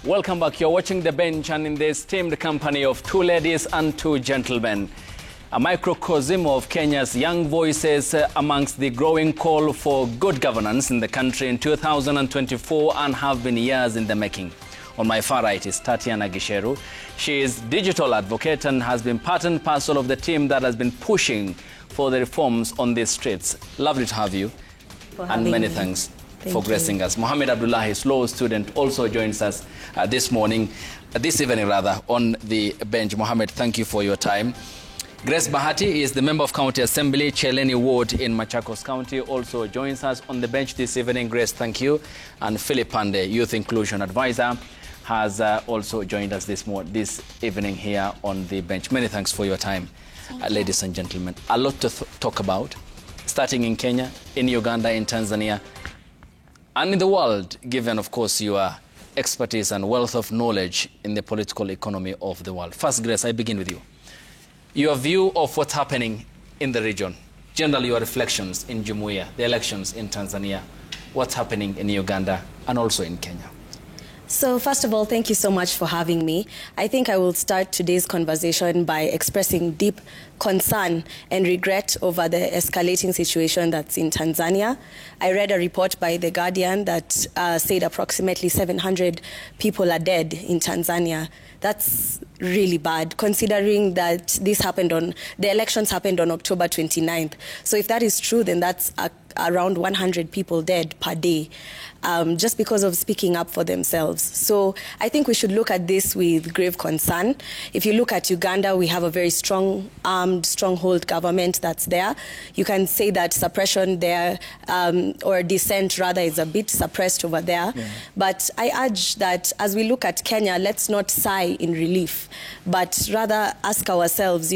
Welcome back. You're watching The Bench, and in the esteemed company of two ladies and two gentlemen. A microcosm of Kenya's young voices amongst the growing call for good governance in the country in 2024 and have been years in the making. On my far right is Tatiana Gisheru. She is digital advocate and has been part and parcel of the team that has been pushing for the reforms on these streets. Lovely to have you. And many thanks for gracing us. Mohammed Abdullahi, law student, also joins us this evening on the bench. Mohammed, thank you for your time. Grace Bahati is the member of County Assembly, Cheleni Ward in Machakos County, also joins us on the bench this evening. Grace, thank you. And Philip Pande, Youth Inclusion Advisor, has also joined us this evening here on the bench. Many thanks for your time, ladies and gentlemen. A lot to talk about, starting in Kenya, in Uganda, in Tanzania, and in the world, given, of course, your expertise and wealth of knowledge in the political economy of the world. First, Grace, I begin with you. Your view of what's happening in the region, generally your reflections in Jumuiya, the elections in Tanzania, what's happening in Uganda and also in Kenya. So first of all, thank you so much for having me. I think I will start today's conversation by expressing deep concern and regret over the escalating situation that's in Tanzania. I read a report by The Guardian that said approximately 700 people are dead in Tanzania. That's really bad, considering that the elections happened on October 29th. So if that is true, then that's around 100 people dead per day, just because of speaking up for themselves. So I think we should look at this with grave concern. If you look at Uganda, we have a very strong armed, stronghold government that's there. You can say that suppression there, or dissent rather, is a bit suppressed over there. Yeah. But I urge that as we look at Kenya, let's not sigh in relief, but rather ask ourselves,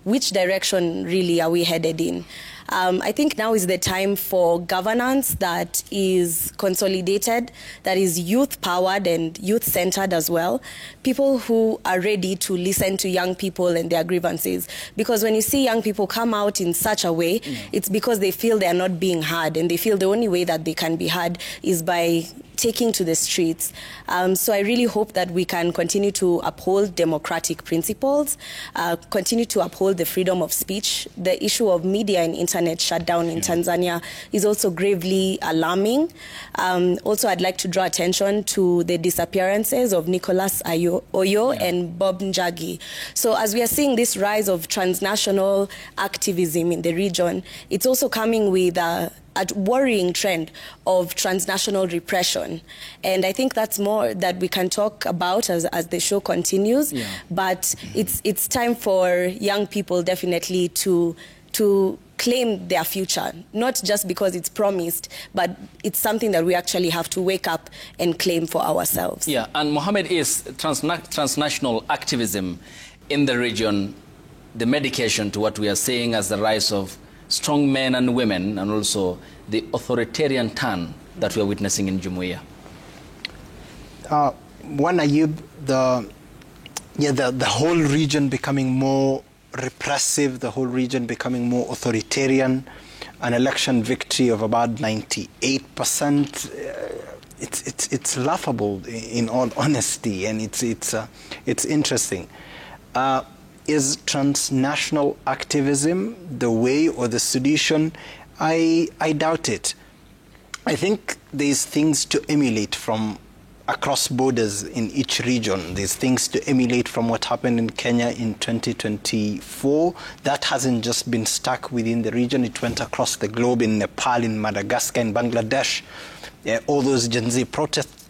which direction really are we headed in? I think now is the time for governance that is consolidated, that is youth-powered and youth-centered as well. People who are ready to listen to young people and their grievances. Because when you see young people come out in such a way, it's because they feel they are not being heard, and they feel the only way that they can be heard is by taking to the streets. So I really hope that we can continue to uphold democratic principles, continue to uphold the freedom of speech. The issue of media and internet shutdown in Tanzania is also gravely alarming. Also, I'd like to draw attention to the disappearances of Nicholas Oyo and Bob Njagi. So as we are seeing this rise of transnational activism in the region, it's also coming with a worrying trend of transnational repression. And I think that's more that we can talk about as the show continues. Yeah. But it's time for young people definitely to claim their future, not just because it's promised, but it's something that we actually have to wake up and claim for ourselves. Yeah, and Mohammed, is transnational activism in the region the medication to what we are seeing as the rise of strong men and women, and also the authoritarian turn that we are witnessing in Jumuiya? One, Ayub, the whole region becoming more repressive, the whole region becoming more authoritarian, an election victory of about 98%. It's laughable, in all honesty, and it's interesting. Is transnational activism the way or the solution? I doubt it. I think there's things to emulate from across borders in each region. There's things to emulate from what happened in Kenya in 2024. That hasn't just been stuck within the region. It went across the globe in Nepal, in Madagascar, in Bangladesh. All those Gen Z protests.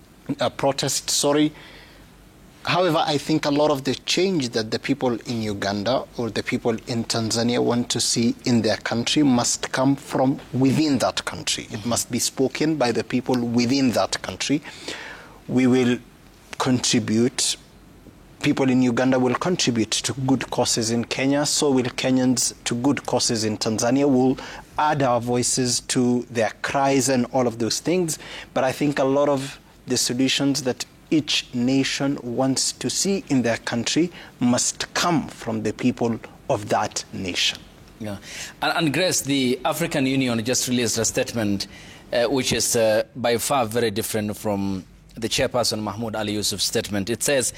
However, I think a lot of the change that the people in Uganda or the people in Tanzania want to see in their country must come from within that country. It must be spoken by the people within that country. We will contribute, people in Uganda will contribute to good causes in Kenya, so will Kenyans to good causes in Tanzania. We'll add our voices to their cries and all of those things. But I think a lot of the solutions that each nation wants to see in their country must come from the people of that nation. Yeah. And Grace, the African Union just released a statement which is by far very different from the chairperson Mahmoud Ali Yusuf's statement. It says,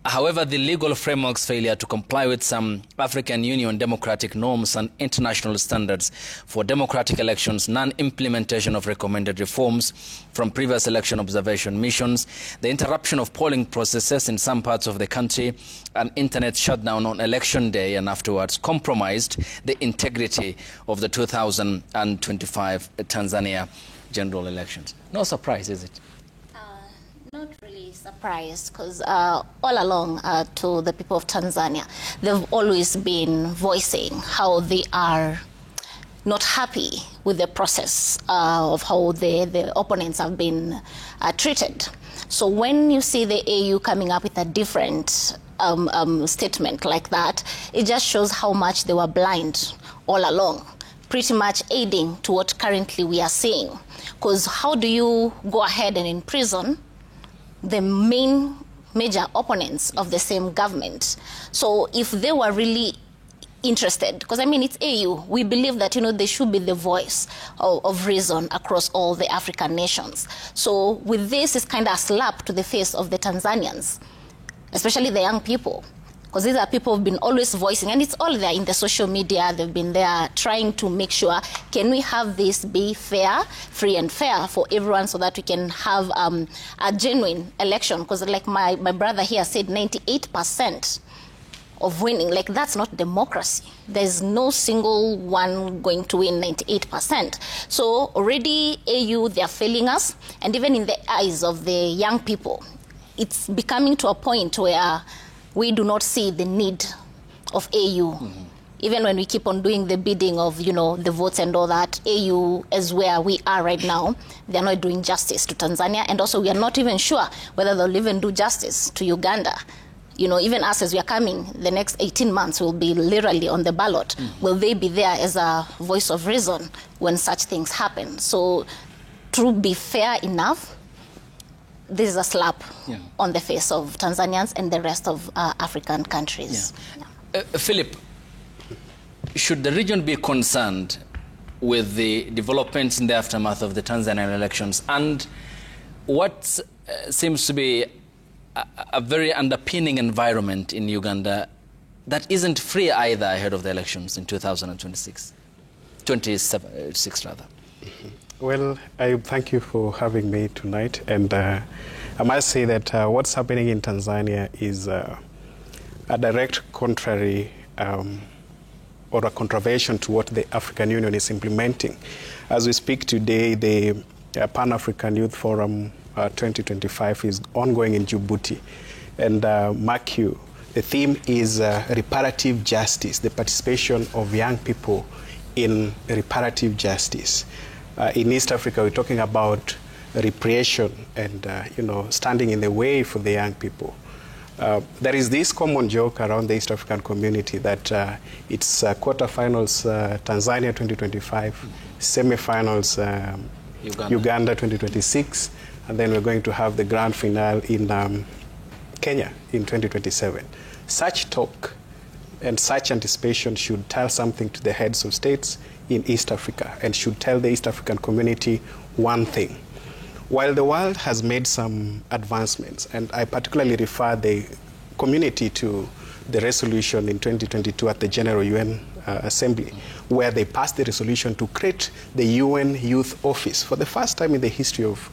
however, the legal framework's failure to comply with some African Union democratic norms and international standards for democratic elections, non-implementation of recommended reforms from previous election observation missions, the interruption of polling processes in some parts of the country, and internet shutdown on election day and afterwards compromised the integrity of the 2025 Tanzania general elections. No surprise, is it? Not really surprised, because all along to the people of Tanzania, they've always been voicing how they are not happy with the process of how the opponents have been treated. So when you see the AU coming up with a different statement like that, it just shows how much they were blind all along, pretty much aiding to what currently we are seeing. Because how do you go ahead and imprison the major opponents of the same government? So if they were really interested, because I mean it's AU, we believe that they should be the voice of reason across all the African nations. So with this, it's kind of a slap to the face of the Tanzanians, especially the young people, because these are people who've been always voicing, and it's all there in the social media. They've been there trying to make sure, can we have this be fair, free and fair for everyone, so that we can have a genuine election? Because like my brother here said, 98% of winning, like that's not democracy. There's no single one going to win 98%. So already AU, they're failing us, and even in the eyes of the young people, it's becoming to a point where we do not see the need of AU. Mm-hmm. Even when we keep on doing the bidding of, the votes and all that, AU is where we are right now. They're not doing justice to Tanzania. And also, we are not even sure whether they'll even do justice to Uganda. Even us, as we are coming, the next 18 months will be literally on the ballot. Mm-hmm. Will they be there as a voice of reason when such things happen? So, to be fair enough, this is a slap on the face of Tanzanians and the rest of African countries. Yeah. Philip, should the region be concerned with the developments in the aftermath of the Tanzanian elections and what seems to be a very underpinning environment in Uganda that isn't free either ahead of the elections in 2026? 26 rather. Mm-hmm. Well, I thank you for having me tonight, and I must say that what's happening in Tanzania is a direct contrary or a contravention to what the African Union is implementing. As we speak today, the Pan-African Youth Forum 2025 is ongoing in Djibouti, and mark you, the theme is reparative justice, the participation of young people in reparative justice. In East Africa, we're talking about repression and, standing in the way for the young people. There is this common joke around the East African community that it's quarterfinals Tanzania 2025, semifinals Uganda 2026, and then we're going to have the grand finale in Kenya in 2027. Such talk and such anticipation should tell something to the heads of states in East Africa and should tell the East African community one thing. While the world has made some advancements, and I particularly refer the community to the resolution in 2022 at the General UN Assembly, where they passed the resolution to create the UN Youth Office for the first time in the history of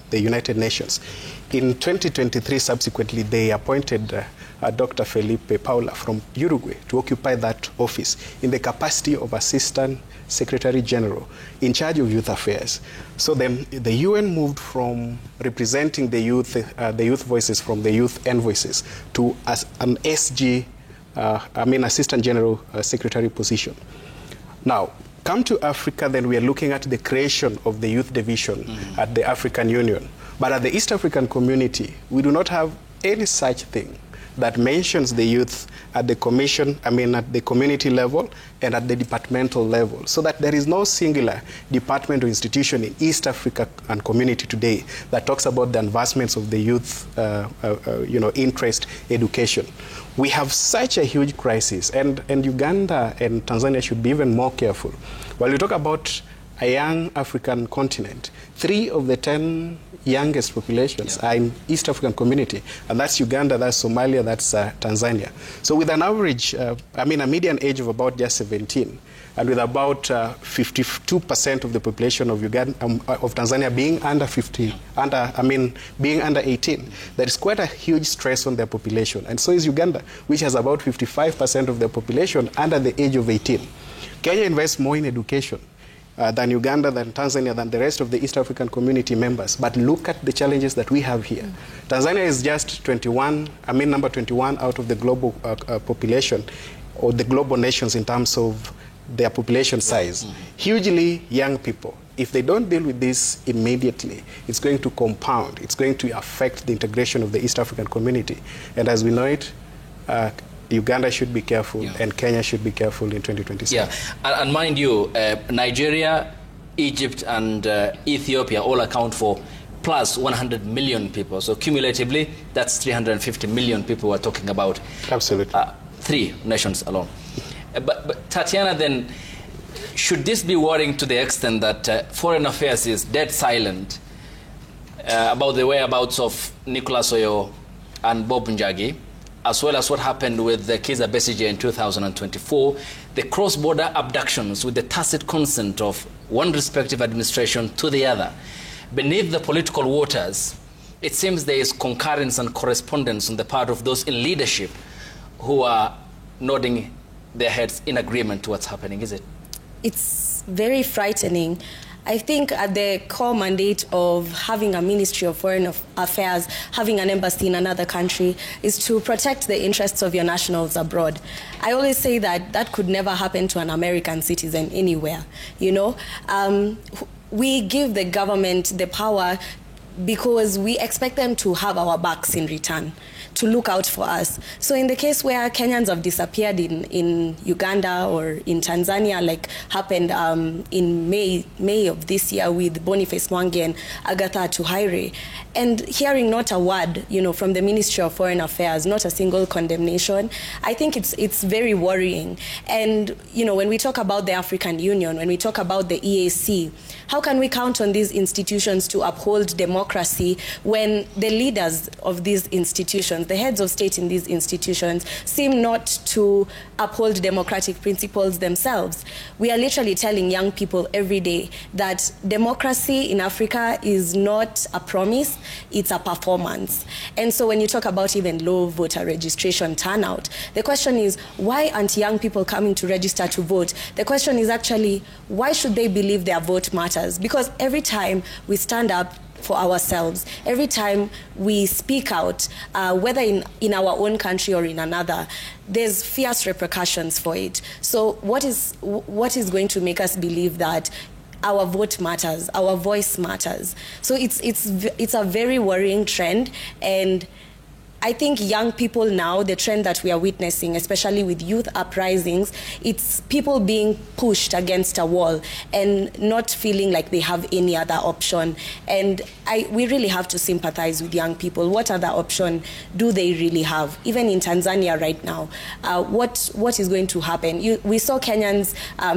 the United Nations. In 2023, subsequently, they appointed Dr. Felipe Paula from Uruguay to occupy that office in the capacity of Assistant Secretary General in charge of youth affairs. So then the UN moved from representing the youth voices from the youth envoices to as an SG, Assistant General Secretary position. Now, come to Africa, then we are looking at the creation of the youth division at the African Union. But at the East African community, we do not have any such thing that mentions the youth at the commission, at the community level and at the departmental level, so that there is no singular department or institution in East Africa and community today that talks about the advancements of the youth, interest, education. We have such a huge crisis, and Uganda and Tanzania should be even more careful. While you talk about a young African continent. 3 of the 10 youngest populations are in East African community, and that's Uganda, that's Somalia, that's Tanzania. So with an average, a median age of about just 17, and with about 52% of the population of of Tanzania being being under 18, there is quite a huge stress on their population. And so is Uganda, which has about 55% of their population under the age of 18. Kenya invests more in education than Uganda, than Tanzania, than the rest of the East African community members. But look at the challenges that we have here. Tanzania is just number 21 out of the global population, or the global nations in terms of their population size. Hugely young people. If they don't deal with this immediately, it's going to compound. It's going to affect the integration of the East African community. And as we know it, Uganda should be careful, and Kenya should be careful in 2027. Yeah, and mind you, Nigeria, Egypt, and Ethiopia all account for plus 100 million people. So cumulatively, that's 350 million people we're talking about. Absolutely. 3 nations alone. But Tatiana, then, should this be worrying to the extent that Foreign Affairs is dead silent about the whereabouts of Nicholas Oyo and Bob Njagi, as well as what happened with Kizza Besigye in 2024, the cross-border abductions with the tacit consent of one respective administration to the other? Beneath the political waters, it seems there is concurrence and correspondence on the part of those in leadership who are nodding their heads in agreement to what's happening, is it? It's very frightening. I think at the core mandate of having a Ministry of Foreign Affairs, having an embassy in another country, is to protect the interests of your nationals abroad. I always say that that could never happen to an American citizen anywhere. We give the government the power because we expect them to have our backs in return, to look out for us. So in the case where Kenyans have disappeared in Uganda or in Tanzania, like happened in May of this year with Boniface Mwangi and Agatha Atuhaire, and hearing not a word, from the Ministry of Foreign Affairs, not a single condemnation, I think it's very worrying. And when we talk about the African Union, when we talk about the EAC, how can we count on these institutions to uphold democracy when the leaders of these institutions, the heads of state in these institutions, seem not to uphold democratic principles themselves? We are literally telling young people every day that democracy in Africa is not a promise, it's a performance. And so when you talk about even low voter registration turnout, the question is, why aren't young people coming to register to vote? The question is actually, why should they believe their vote matters? Because every time we stand up for ourselves, every time we speak out, whether in our own country or in another, there's fierce repercussions for it. So what is going to make us believe that our vote matters, our voice matters? So it's a very worrying trend, and I think young people now, the trend that we are witnessing, especially with youth uprisings, it's people being pushed against a wall and not feeling like they have any other option. And we really have to sympathize with young people. What other option do they really have? Even in Tanzania right now, what is going to happen? We saw Kenyans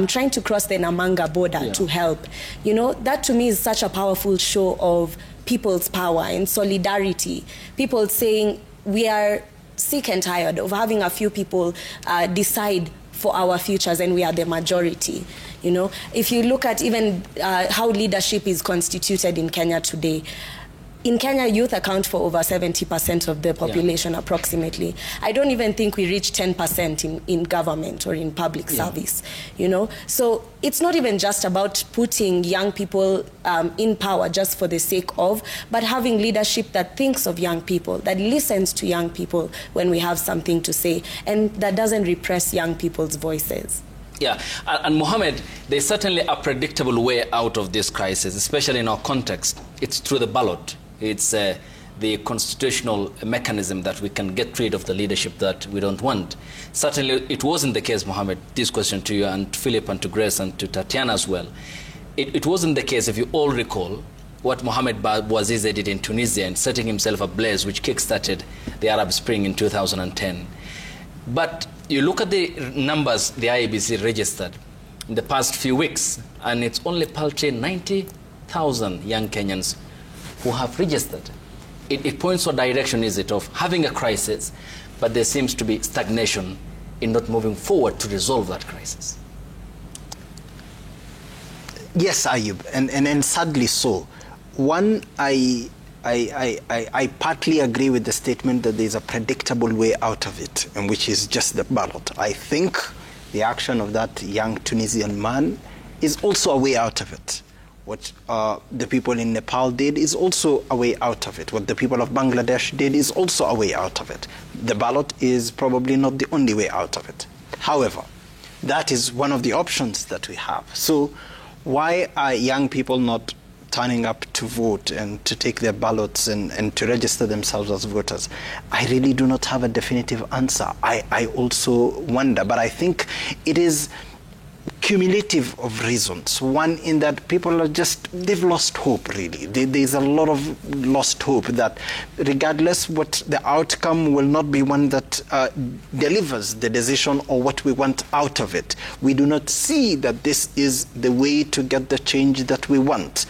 trying to cross the Namanga border to help. That to me is such a powerful show of people's power and solidarity. People saying, we are sick and tired of having a few people decide for our futures, and we are the majority. If you look at even how leadership is constituted in Kenya today, in Kenya, youth account for over 70% of the population, approximately. I don't even think we reach 10% in government or in public service, So it's not even just about putting young people in power just for the sake of, but having leadership that thinks of young people, that listens to young people when we have something to say, and that doesn't repress young people's voices. Yeah, and Mohammed, there's certainly a predictable way out of this crisis, especially in our context. It's through the ballot. It's the constitutional mechanism that we can get rid of the leadership that we don't want. Certainly, it wasn't the case, Mohammed. This question to you and Philip and to Grace and to Tatiana as well. It wasn't the case, if you all recall, what Mohamed Bouazizi did in Tunisia and setting himself ablaze, which kick-started the Arab Spring in 2010. But you look at the numbers the IEBC registered, in the past few weeks, and it's only paltry 90,000 young Kenyans who have registered. It points to a direction, is it, of having a crisis, but there seems to be stagnation in not moving forward to resolve that crisis. Yes, Ayub, and sadly so. One, I partly agree with the statement that there's a predictable way out of it, and which is just the ballot. I think the action of that young Tunisian man is also a way out of it. What the people in Nepal did is also a way out of it. What the people of Bangladesh did is also a way out of it. The ballot is probably not the only way out of it. However, that is one of the options that we have. So why are young people not turning up to vote and to take their ballots and to register themselves as voters? I really do not have a definitive answer. I also wonder, but I think it is cumulative of reasons. One, in that people are they've lost hope, really. There's a lot of lost hope that regardless what the outcome will not be one that delivers the decision or what we want out of it. We do not see that this is the way to get the change that we want.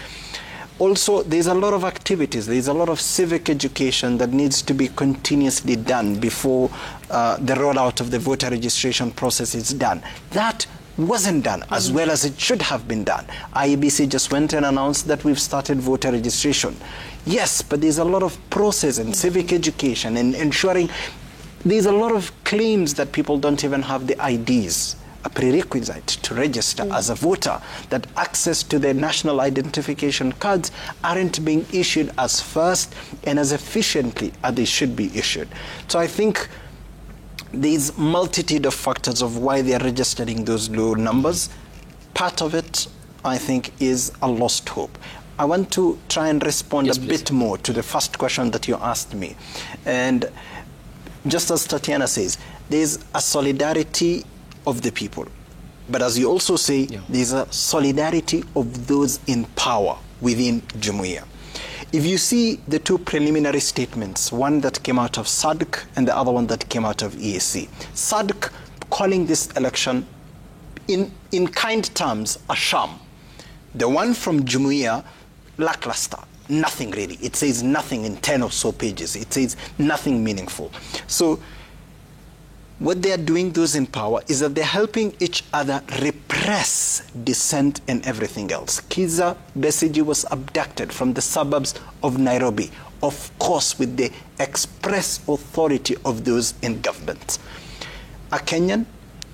Also, there's a lot of activities, there's a lot of civic education that needs to be continuously done before the rollout of the voter registration process is done. That wasn't done as well as it should have been done. IEBC just went and announced that we've started voter registration. Yes, but there's a lot of process and civic education and ensuring. There's a lot of claims that people don't even have the IDs, a prerequisite to register as a voter, that access to their national identification cards aren't being issued as fast and as efficiently as they should be issued. So I think there's multitude of factors of why they're registering those low numbers. Part of it, I think, is a lost hope. I want to try and respond a bit more to the first question that you asked me. And just as Tatiana says, there's a solidarity of the people. But as you also say, there's a solidarity of those in power within Jumuiya. If you see the two preliminary statements, one that came out of SADC and the other one that came out of EAC, SADC calling this election in kind terms a sham. The one from Jumuiya, lackluster, nothing really. It says nothing in 10 or so pages. It says nothing meaningful. So what they are doing, those in power, is that they're helping each other repress dissent and everything else. Kizza Besigye was abducted from the suburbs of Nairobi, of course with the express authority of those in government. A Kenyan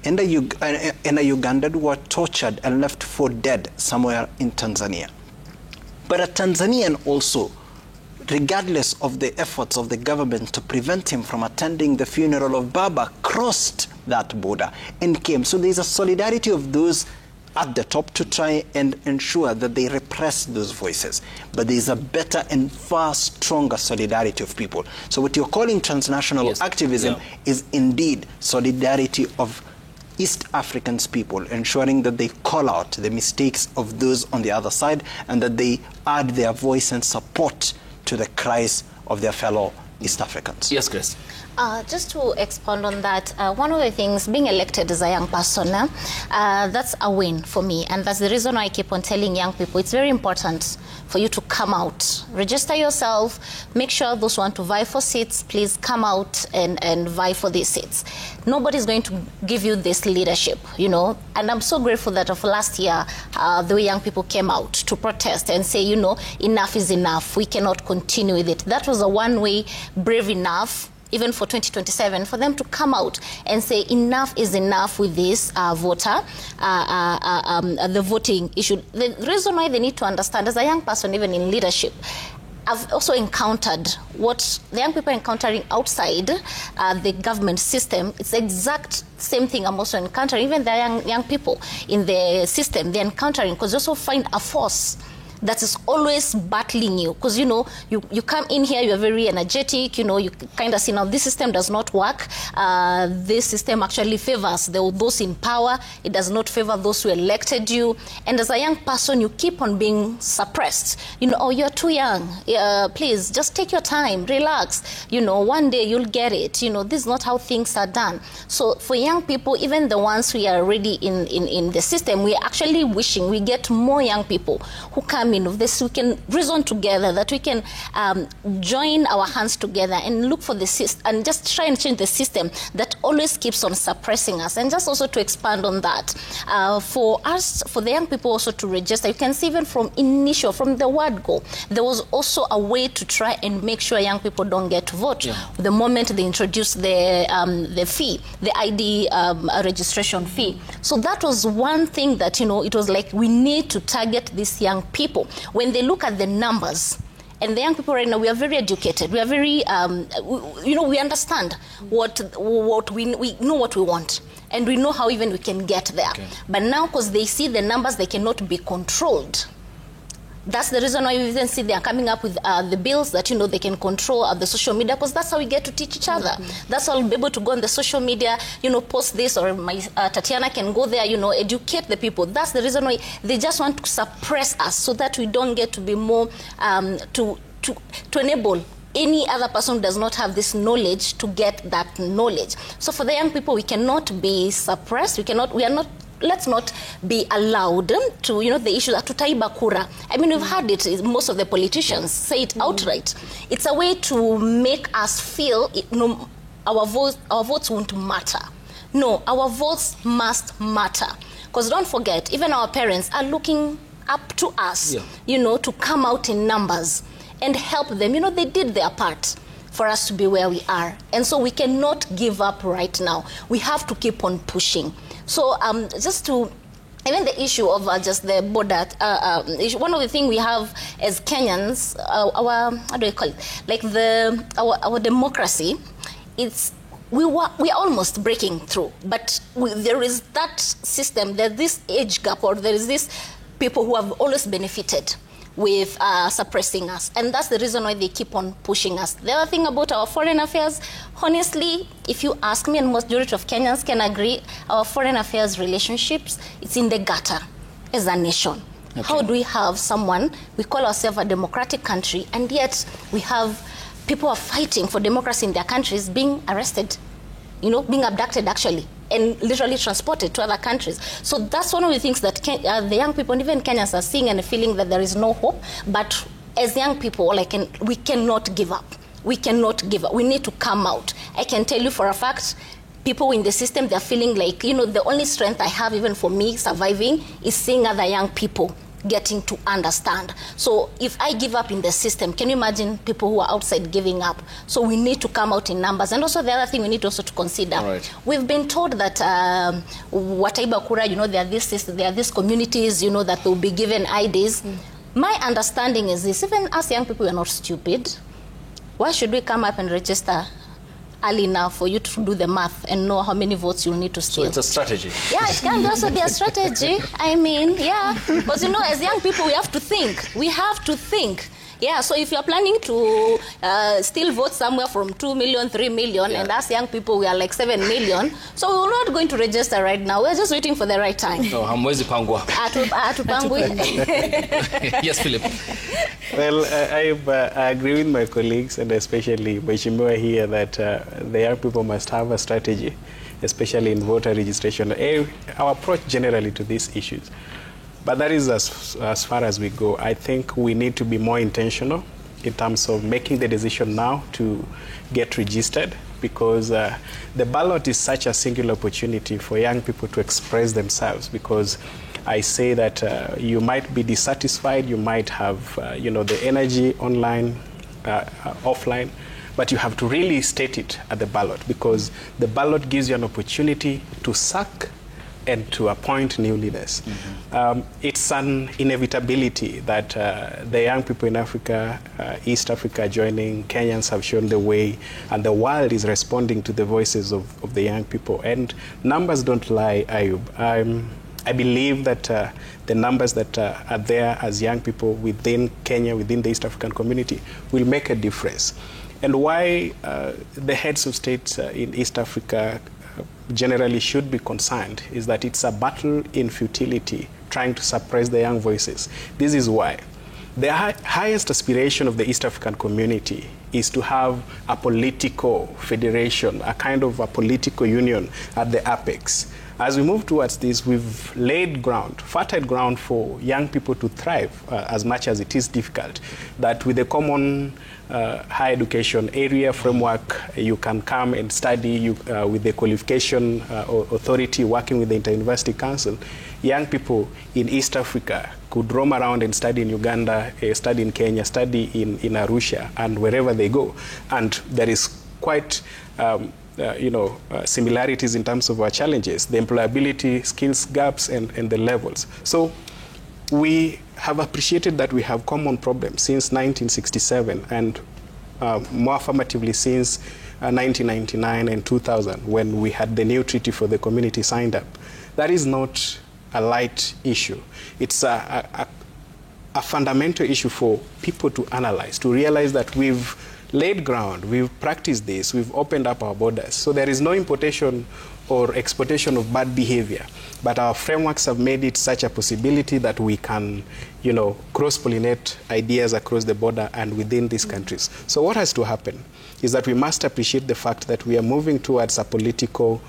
and a Ugandan were tortured and left for dead somewhere in Tanzania. But a Tanzanian also, regardless of the efforts of the government to prevent him from attending the funeral of Baba, crossed that border and came. So there's a solidarity of those at the top to try and ensure that they repress those voices. But there's a better and far stronger solidarity of people. So what you're calling transnational activism is indeed solidarity of East Africans people, ensuring that they call out the mistakes of those on the other side and that they add their voice and support to the cries of their fellow East Africans. Yes, Chris. Just to expound on that, one of the things, being elected as a young person, that's a win for me. And that's the reason why I keep on telling young people it's very important for you to come out. Register yourself. Make sure those who want to vie for seats, please come out and vie for these seats. Nobody's going to give you this leadership, you know. And I'm so grateful that of last year, the way young people came out to protest and say, you know, enough is enough. We cannot continue with it. That was a one-way, brave enough, even for 2027, for them to come out and say enough is enough with this the voting issue. The reason why they need to understand, as a young person, even in leadership, I've also encountered what the young people are encountering outside the government system. It's the exact same thing I'm also encountering. Even the young people in the system, they're encountering, because they also find a force that is always battling you. Because, you know, you come in here, you're very energetic, you know, you kind of see now this system does not work. This system actually favors those in power. It does not favor those who elected you. And as a young person, you keep on being suppressed. You know, oh, you're too young. Please, just take your time, relax. You know, one day you'll get it. You know, this is not how things are done. So for young people, even the ones who are already in the system, we are actually wishing we get more young people who come in of this. We can reason together, that we can join our hands together and look for the system and just try and change the system that always keeps on suppressing us. And just also to expand on that, for us, for the young people also to register, you can see even from the word go, there was also a way to try and make sure young people don't get to vote. Yeah. The moment they introduced the fee, the ID registration fee. So that was one thing that, you know, it was like we need to target these young people. When they look at the numbers, and the young people right now, we are very educated. We are very, you know, we understand what we know what we want. And we know how even we can get there. Okay. But now, because they see the numbers, they cannot be controlled. That's the reason why you even see they are coming up with the bills that, you know, they can control the social media, because that's how we get to teach each other. That's how we'll be able to go on the social media, you know, post this, or my Tatiana can go there, you know, educate the people. That's the reason why they just want to suppress us, so that we don't get to be more, to enable any other person who does not have this knowledge to get that knowledge. So for the young people, we cannot be suppressed. Let's not be allowed to, you know, the issue that tutaiba kura. I mean, we've heard it, most of the politicians say it outright. It's a way to make us feel our votes won't matter. No, our votes must matter. Because don't forget, even our parents are looking up to us, you know, to come out in numbers and help them. You know, they did their part for us to be where we are. And so we cannot give up right now. We have to keep on pushing. So just to, even the issue of just the border, one of the things we have as Kenyans, our, how do I call it? Like our democracy, we are almost breaking through. But there is that system, there's this age gap, or there is this people who have always benefited with suppressing us. And that's the reason why they keep on pushing us. The other thing about our foreign affairs, honestly, if you ask me, and majority of Kenyans can agree, our foreign affairs relationships, it's in the gutter as a nation. Okay. How do we have someone, we call ourselves a democratic country, and yet we have people who are fighting for democracy in their countries being arrested, you know, being abducted actually, and literally transported to other countries. So that's one of the things that the young people, and even Kenyans, are seeing and feeling that there is no hope. But as young people, we cannot give up. We cannot give up. We need to come out. I can tell you for a fact, people in the system, they're feeling like, you know, the only strength I have, even for me surviving, is seeing other young people getting to understand. So if I give up in the system, can you imagine people who are outside giving up? So we need to come out in numbers. And also the other thing we need also to consider, right. We've been told that Wataiba Kura, you know, there are these communities, you know, that will be given IDs. My understanding is this: even us young people, we are not stupid. Why should we come up and register early enough for you to do the math and know how many votes you'll need to steal? So it's a strategy. Yeah, it can also be a strategy. I mean, yeah. Because, you know, as young people, we have to think. We have to think. Yeah, so if you're planning to still vote somewhere from 2 million, 3 million, and us young people, we are like 7 million, so we're not going to register right now. We're just waiting for the right time. No, hamwezi pangwa. Yes, Philip. Well, I agree with my colleagues, and especially Mheshimiwa here, that the young people must have a strategy, especially in voter registration. Our approach generally to these issues. But that is as far as we go. I think we need to be more intentional in terms of making the decision now to get registered, because the ballot is such a single opportunity for young people to express themselves. Because I say that you might be dissatisfied, you might have you know, the energy online, offline, but you have to really state it at the ballot, because the ballot gives you an opportunity to sack and to appoint new leaders. It's an inevitability that the young people in Africa, East Africa, joining. Kenyans have shown the way, and the world is responding to the voices of the young people. And numbers don't lie, Ayub. I believe that the numbers that are there as young people within Kenya, within the East African community, will make a difference. And why the heads of state in East Africa generally should be concerned is that it's a battle in futility, trying to suppress the young voices. This is why. The highest aspiration of the East African community is to have a political federation, a kind of a political union at the apex. As we move towards this, we've laid ground, fertile ground for young people to thrive as much as it is difficult. That with the common higher education area framework, you can come and study with the qualification authority working with the Inter-University Council. Young people in East Africa could roam around and study in Uganda, study in Kenya, study in Arusha, and wherever they go. And there is quite similarities in terms of our challenges, the employability, skills gaps, and the levels. So we have appreciated that we have common problems since 1967, and more affirmatively since 1999 and 2000, when we had the new treaty for the community signed up. That is not a light issue. It's a fundamental issue for people to analyze, to realize that we've laid ground, we've practiced this, we've opened up our borders. So there is no importation or exportation of bad behavior, but our frameworks have made it such a possibility that we can, cross-pollinate ideas across the border and within these countries. So what has to happen is that we must appreciate the fact that we are moving towards a political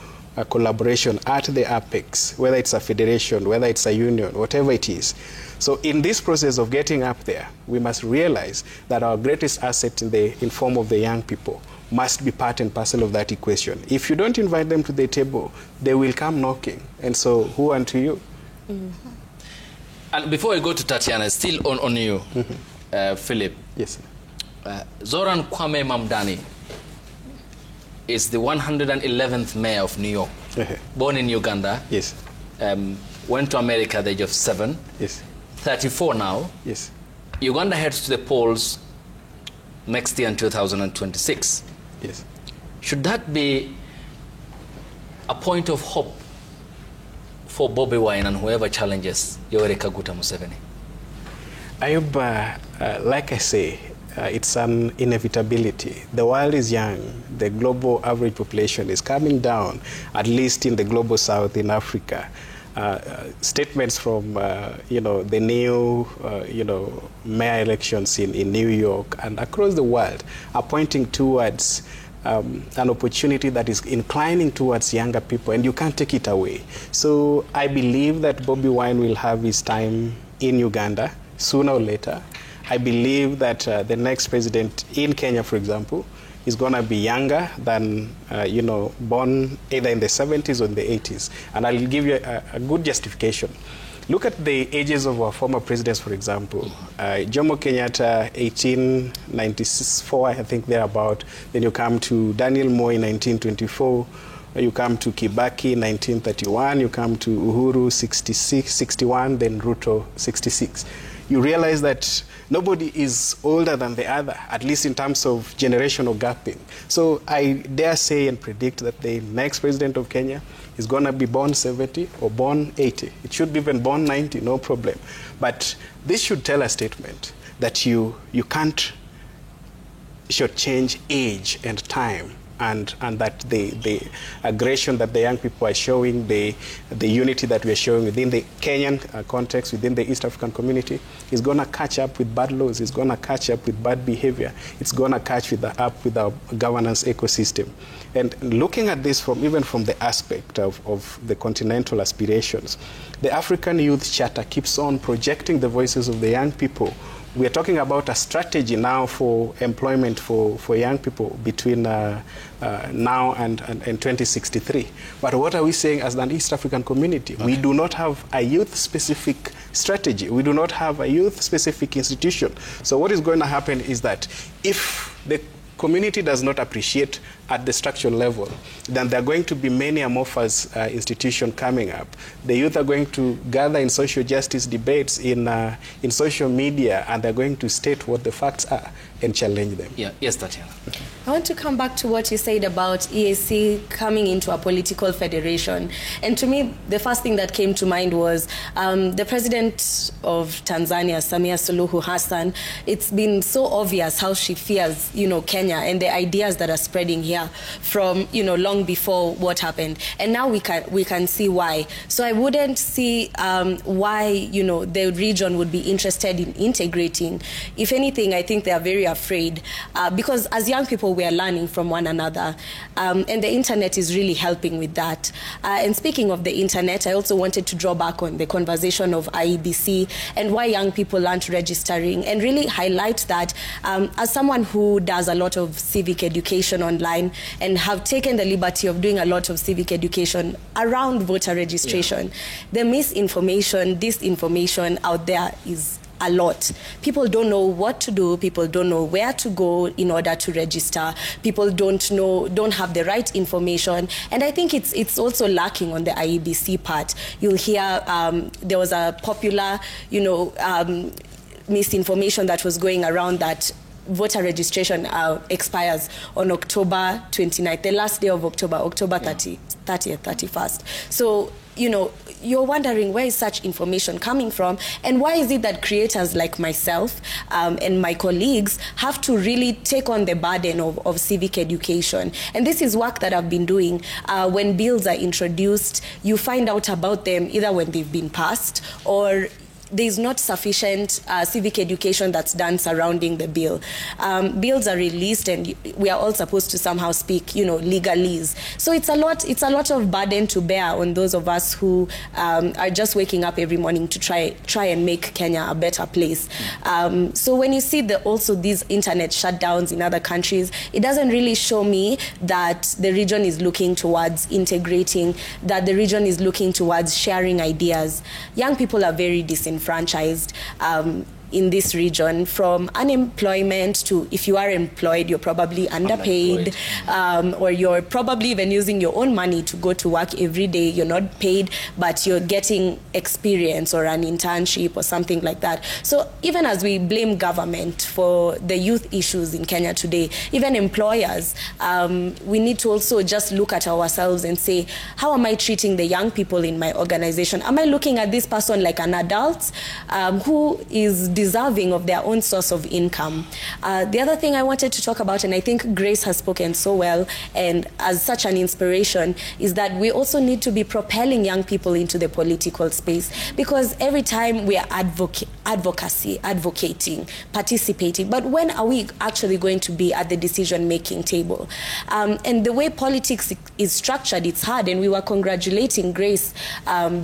collaboration at the apex, whether it's a federation, whether it's a union, whatever it is. So in this process of getting up there, we must realize that our greatest asset in form of the young people must be part and parcel of that equation. If you don't invite them to the table, they will come knocking. And so who unto you? Mm-hmm. And before I go to Tatiana, still on you, Philip. Yes. Zoran Kwame Mamdani is the 111th mayor of New York, born in Uganda. Yes. Went to America at the age of 7. Yes. 34 now. Yes. Uganda heads to the polls next year in 2026. Yes. Should that be a point of hope for Bobi Wine and whoever challenges Yoweri Kaguta Museveni? Ayub, like I say, it's an inevitability. The world is young. The global average population is coming down, at least in the global south in Africa. Statements from, the new, mayor elections in New York and across the world are pointing towards an opportunity that is inclining towards younger people, and you can't take it away. So I believe that Bobi Wine will have his time in Uganda sooner or later. I believe that the next president in Kenya, for example, is going to be younger than, born either in the 70s or in the 80s. And I'll give you a good justification. Look at the ages of our former presidents, for example. Jomo Kenyatta, 1894, I think thereabout. Then you come to Daniel Moi in 1924. You come to Kibaki, 1931. You come to Uhuru, 61. Then Ruto, 66. You realize that nobody is older than the other, at least in terms of generational gapping. So I dare say and predict that the next president of Kenya is going to be born 70 or born 80. It should be even born 90, no problem. But this should tell a statement that you can't shortchange age and time, and that the aggression that the young people are showing, the unity that we are showing within the Kenyan context, within the East African community, is going to catch up with bad laws, it's going to catch up with bad behavior, it's going to catch up with our governance ecosystem. And looking at this even from the aspect of the continental aspirations, the African Youth Charter keeps on projecting the voices of the young people. We are talking about a strategy now for employment for young people between now and 2063. But what are we saying as an East African community? Okay. We do not have a youth-specific strategy. We do not have a youth-specific institution. So what is going to happen is that if the community does not appreciate at the structural level, then there are going to be many amorphous institutions coming up. The youth are going to gather in social justice debates in social media, and they're going to state what the facts are and challenge them. Yeah. Yes, Tatiana. Okay. I want to come back to what you said about EAC coming into a political federation. And to me, the first thing that came to mind was the president of Tanzania, Samia Suluhu Hassan. It's been so obvious how she fears, Kenya and the ideas that are spreading here from, long before what happened. And now we can see why. So I wouldn't see why, the region would be interested in integrating. If anything, I think they are very afraid because as young people, we are learning from one another, and the internet is really helping with that. And speaking of the internet, I also wanted to draw back on the conversation of IEBC and why young people aren't registering, and really highlight that as someone who does a lot of civic education online and have taken the liberty of doing a lot of civic education around voter registration, the misinformation, disinformation out there is a lot. People don't know what to do. People don't know where to go in order to register. People don't have the right information. And I think it's also lacking on the IEBC part. You'll hear there was a popular, misinformation that was going around that voter registration expires on October 29th, the last day of October 30th, 31st. So, you're wondering where is such information coming from, and why is it that creators like myself and my colleagues have to really take on the burden of civic education. And this is work that I've been doing. When bills are introduced, you find out about them either when they've been passed or there's not sufficient civic education that's done surrounding the bill. Bills are released and we are all supposed to somehow speak, legalese. So it's a lot of burden to bear on those of us who are just waking up every morning to try and make Kenya a better place. So when you see also these internet shutdowns in other countries, it doesn't really show me that the region is looking towards integrating, that the region is looking towards sharing ideas. Young people are very disenfranchised in this region, from unemployment to, if you are employed, you're probably underpaid, or you're probably even using your own money to go to work every day. You're not paid, but you're getting experience or an internship or something like that. So even as we blame government for the youth issues in Kenya today, even employers, we need to also just look at ourselves and say, how am I treating the young people in my organization? Am I looking at this person like an adult who is deserving of their own source of income? The other thing I wanted to talk about, and I think Grace has spoken so well and as such an inspiration, is that we also need to be propelling young people into the political space, because every time we are advocating, participating, but when are we actually going to be at the decision-making table? And the way politics is structured, it's hard, and we were congratulating Grace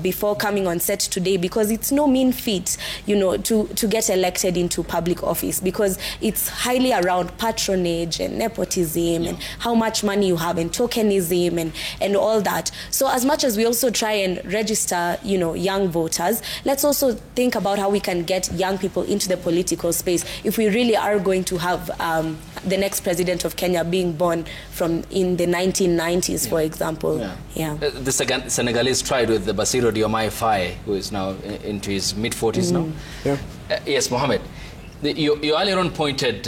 before coming on set today, because it's no mean feat, to get elected into public office, because it's highly around patronage and nepotism and how much money you have and tokenism and all that. So as much as we also try and register, young voters, let's also think about how we can get young people into the political space if we really are going to have the next president of Kenya being born from in the 1990s, for example. The Senegalese tried with the Bassirou Diomaye Faye, who is now into his mid-40s now. Yes, Mohammed, you earlier on pointed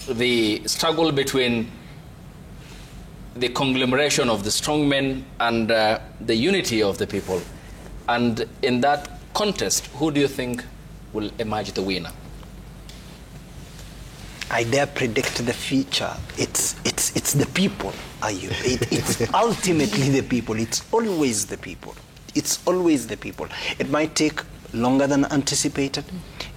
the struggle between the conglomeration of the strongmen and the unity of the people. And in that contest, who do you think will emerge the winner? I dare predict the future. It's the people, Ayub. It's ultimately the people. It's always the people. It's always the people. It might take longer than anticipated.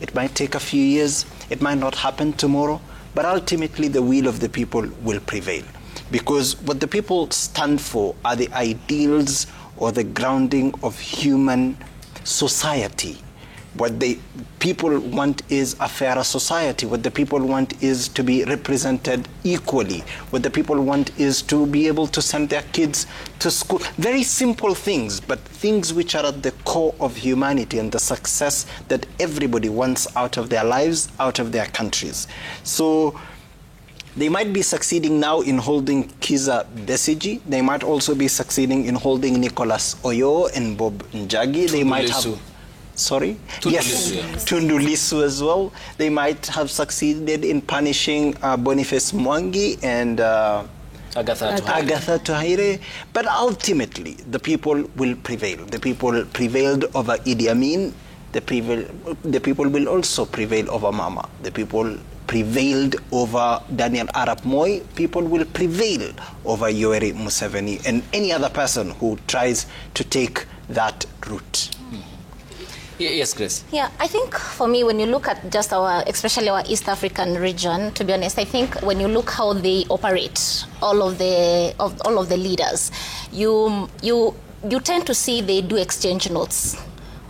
It might take a few years. It might not happen tomorrow. But ultimately, the will of the people will prevail. Because what the people stand for are the ideals or the grounding of human society. What the people want is a fairer society. What the people want is to be represented equally. What the people want is to be able to send their kids to school. Very simple things, but things which are at the core of humanity and the success that everybody wants out of their lives, out of their countries. So they might be succeeding now in holding Kiza Besigye. They might also be succeeding in holding Nicholas Oyo and Bob Njagi. They might have Sorry? Tundu Yes, Lissu, yeah. Tundu Lissu as well. They might have succeeded in punishing Boniface Mwangi and Agatha Tuhaire, but ultimately the people will prevail. The people prevailed over Idi Amin. The people will also prevail over Mama. The people prevailed over Daniel Arap Moi. People will prevail over Yoweri Museveni and any other person who tries to take that route. Yes, Chris. Yeah, I think for me, when you look at just especially our East African region, to be honest, I think when you look how they operate, all of the leaders, you tend to see they do exchange notes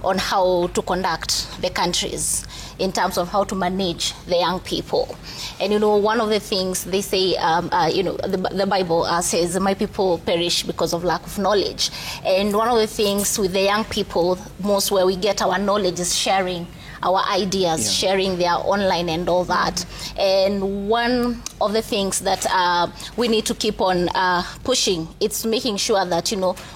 on how to conduct the countries in terms of how to manage the young people. And one of the things they say, the Bible says, my people perish because of lack of knowledge. And one of the things with the young people, most where we get our knowledge is sharing our ideas, sharing their online and all that. And one of the things that we need to keep on pushing, it's making sure that,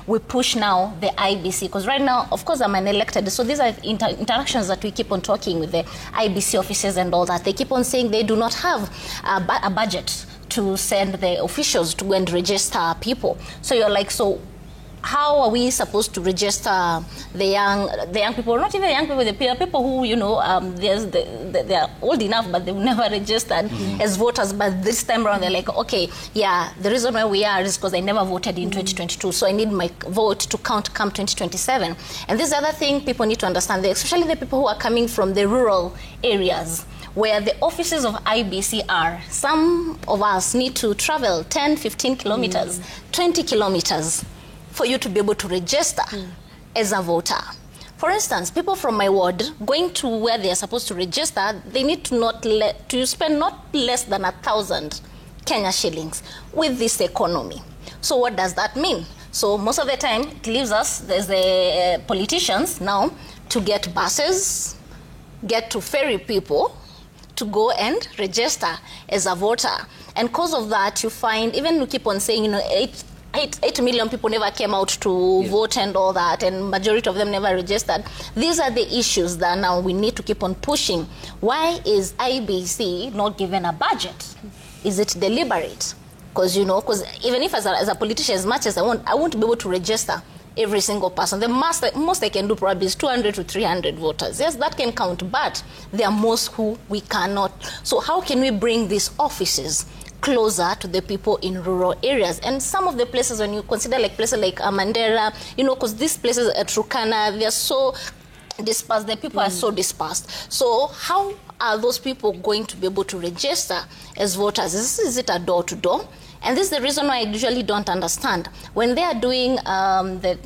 we push now the IBC. Because right now, of course, I'm an elected, so these are interactions that we keep on talking with the IBC officers and all that. They keep on saying they do not have a budget to send the officials to go and register people. So you're like, so how are we supposed to register the young people? Not even the young people, the people who they are old enough, but they've never registered as voters. But this time around, they're like, okay, yeah, the reason why we are is because I never voted in 2022, so I need my vote to count come 2027. And this other thing people need to understand, especially the people who are coming from the rural areas, where the offices of IBC are. Some of us need to travel 10, 15 kilometers, 20 kilometers for you to be able to register as a voter. For instance, people from my ward going to where they are supposed to register, they need to spend not less than 1,000 Kenya shillings with this economy. So what does that mean? So most of the time it leaves us, there's the politicians now, to get buses, get to ferry people to go and register as a voter. And because of that, you find, even we keep on saying, 8 million people never came out to vote and all that, and majority of them never registered. These are the issues that now we need to keep on pushing. Why is IBC not given a budget? Is it deliberate? Because, even if as a politician, as much as I won't be able to register every single person. The most I can do probably is 200 to 300 voters. Yes, that can count, but there are most who we cannot. So how can we bring these offices closer to the people in rural areas? And some of the places, when you consider like places like Mandera, because these places at Turkana, they're so dispersed, the people are so dispersed. So how are those people going to be able to register as voters? Is it a door-to-door? And this is the reason why I usually don't understand. When they are doing, after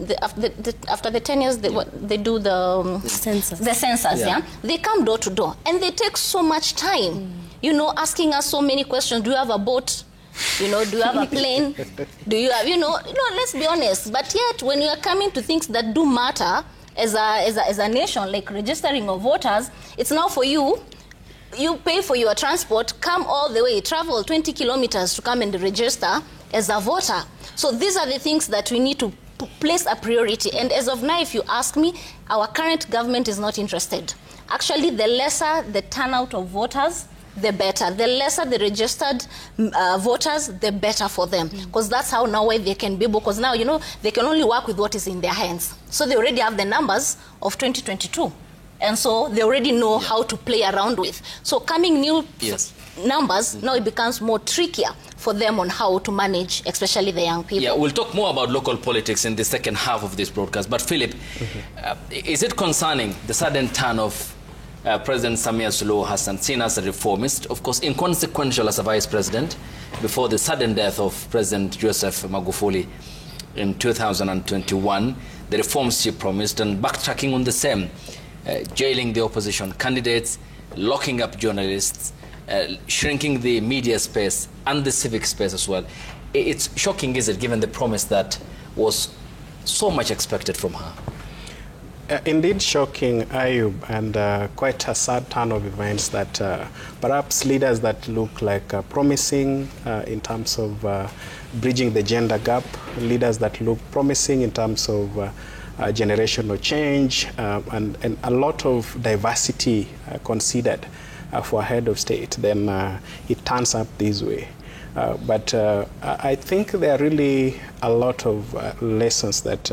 the 10 years, they do the census. The census, they come door to door. And they take so much time, asking us so many questions. Do you have a boat? Do you have a plane? Do you have, let's be honest. But yet, when you are coming to things that do matter as a nation, like registering of voters, it's now for you. You pay for your transport, come all the way, travel 20 kilometers to come and register as a voter. So these are the things that we need to place a priority. And as of now, if you ask me, our current government is not interested. Actually, the lesser the turnout of voters, the better. The lesser the registered voters, the better for them. Because that's how now they can be able, because now, they can only work with what is in their hands. So they already have the numbers of 2022. And so they already know how to play around with. So coming new numbers, now it becomes more trickier for them on how to manage, especially the young people. Yeah, we'll talk more about local politics in the second half of this broadcast. But Philip, is it concerning the sudden turn of President Samia Suluhu Hassan, seen as a reformist, of course inconsequential as a vice president, before the sudden death of President Joseph Magufuli in 2021, the reforms she promised, and backtracking on the same, jailing the opposition candidates, locking up journalists, shrinking the media space and the civic space as well. It's shocking, is it, given the promise that was so much expected from her? Indeed shocking, Ayub, and quite a sad turn of events that perhaps leaders that look like promising in terms of bridging the gender gap, leaders that look promising in terms of generational change, and a lot of diversity considered for a head of state, then it turns up this way. But I think there are really a lot of lessons that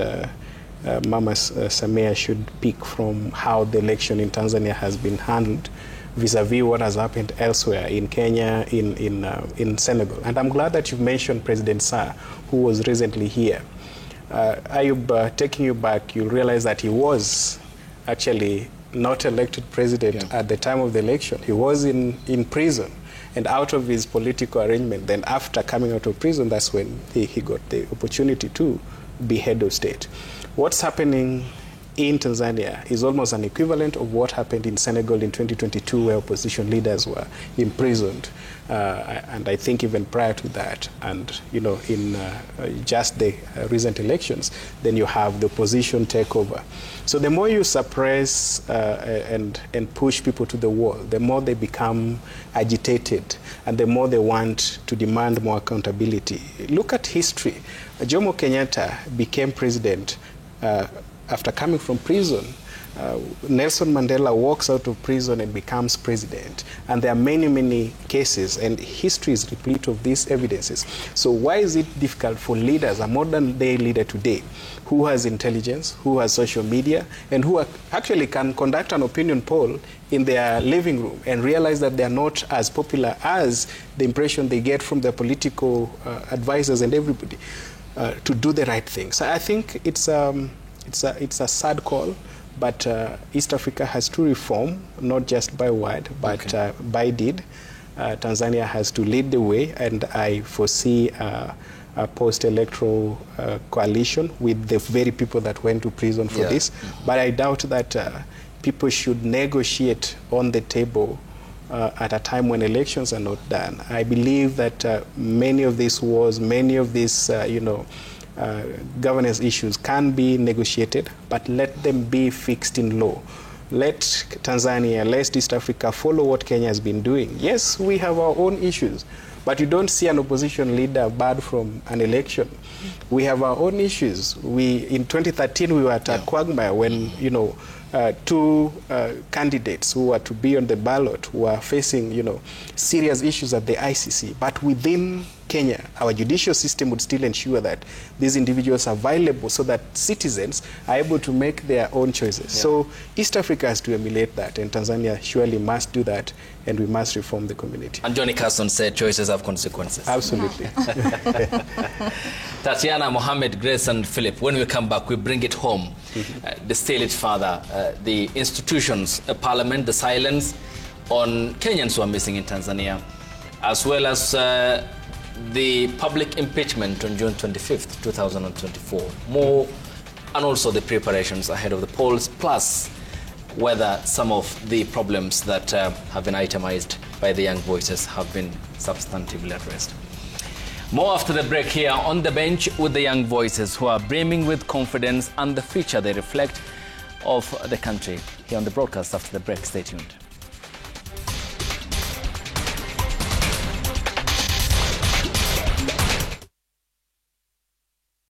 Mama Samia should pick from how the election in Tanzania has been handled vis-a-vis what has happened elsewhere in Kenya, in Senegal. And I'm glad that you've mentioned President Sarr, who was recently here. Ayub, taking you back, you'll realize that he was actually not elected president at the time of the election. He was in prison and out of his political arrangement. Then after coming out of prison, that's when he got the opportunity to be head of state. What's happening in Tanzania is almost an equivalent of what happened in Senegal in 2022, where opposition leaders were imprisoned. And I think even prior to that, and in just the recent elections, then you have the opposition takeover. So the more you suppress and push people to the wall, the more they become agitated, and the more they want to demand more accountability. Look at history. Jomo Kenyatta became president after coming from prison. Nelson Mandela walks out of prison and becomes president. And there are many, many cases, and history is replete of these evidences. So why is it difficult for leaders, a modern day leader today, who has intelligence, who has social media, and who actually can conduct an opinion poll in their living room and realize that they're not as popular as the impression they get from their political advisors and everybody, to do the right thing? So I think it's a sad call, but East Africa has to reform, not just by word, but by deed. Tanzania has to lead the way, and I foresee a post-electoral coalition with the very people that went to prison for this. But I doubt that people should negotiate on the table at a time when elections are not done. I believe that many of these wars, many of these, governance issues can be negotiated, but let them be fixed in law. Let Tanzania, let East Africa follow what Kenya has been doing. Yes, we have our own issues, but you don't see an opposition leader barred from an election. We have our own issues. In 2013, we were at a quagmire when, two candidates who were to be on the ballot were facing, serious issues at the ICC. But within Kenya, our judicial system would still ensure that these individuals are viable so that citizens are able to make their own choices. So East Africa has to emulate that, and Tanzania surely must do that, and we must reform the community. And Johnny Carson said choices have consequences. Absolutely. Tatiana, Mohammed, Grace, and Philip, when we come back, we bring it home. The state father, the institutions, Parliament, the silence on Kenyans who are missing in Tanzania, as well as the public impeachment on June 25th, 2024. More, and also the preparations ahead of the polls, plus whether some of the problems that have been itemized by the young voices have been substantively addressed. More after the break here on the bench with the young voices who are brimming with confidence and the future they reflect of the country. Here on the broadcast after the break. Stay tuned.